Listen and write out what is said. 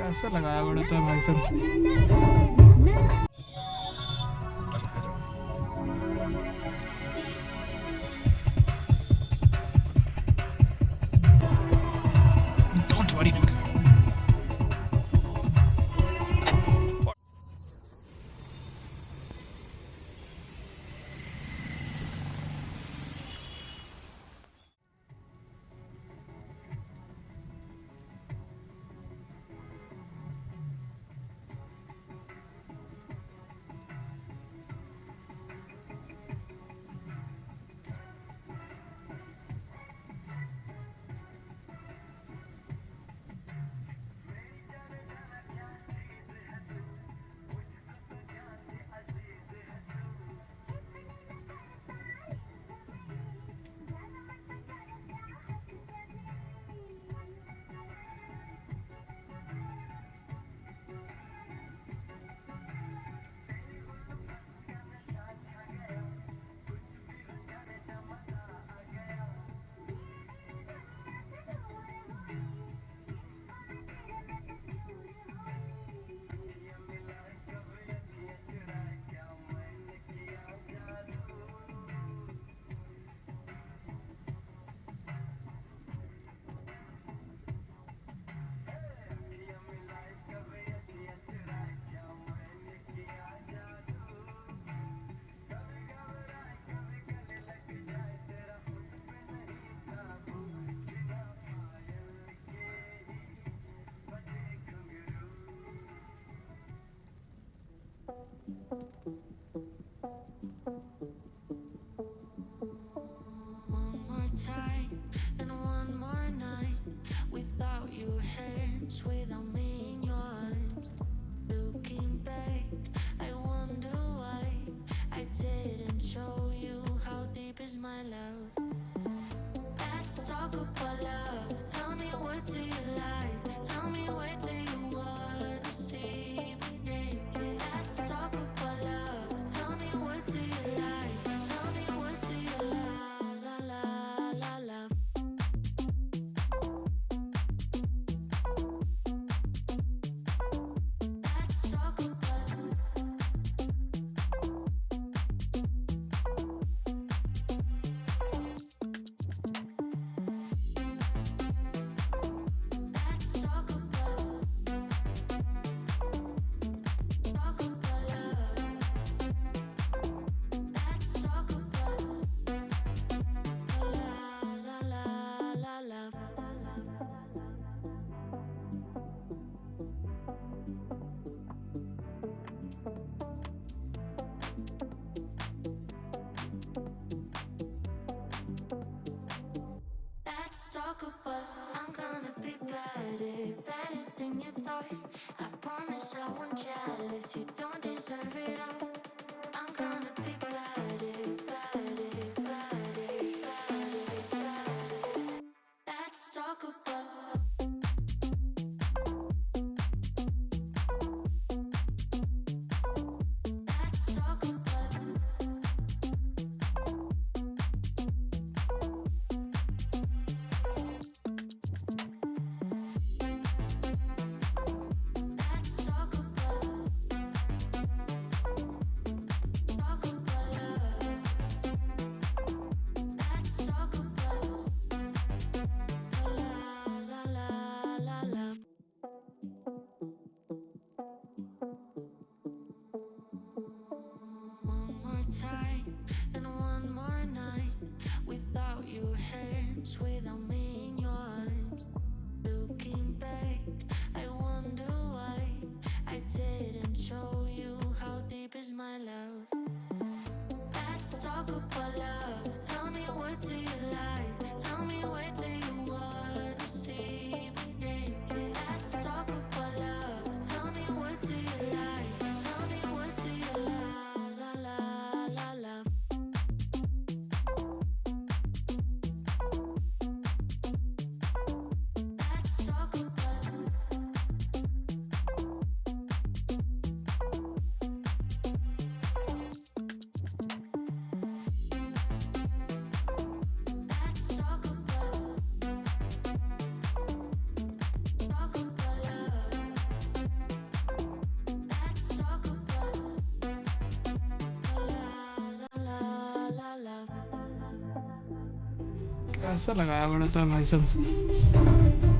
कैसे लगाया पड़ता है भाई साहब। Don't worry, dude. One more time and one more night without your hands, without me in your arms. Looking back, I wonder why I didn't show you how deep is my love. Let's talk about love. Tell me, what do you like? Tell me, where do you wanna see me naked? Let's talk about love. Tell me, what do you like? Tell me, what do you love? Let's talk about let's talk about love. Let's talk about love. Let's talk about I'm gonna be better than you thought. I promise I won't jealous. You don't deserve it all. I'm gonna be better. Let's talk about. Let's talk about. Let's talk about. Talk about love. Let's talk about love. One more time and one more night without your hands, without me in your arms. Looking back, I wonder why I didn't show you how deep is my love. Let's talk about love. Tell me, what do you like? Tell me, where do you wanna see me naked? Let's talk about love. Tell me, what do you like? Tell me, what do you love? कैसा लगाया बड़ा था भाई साहब।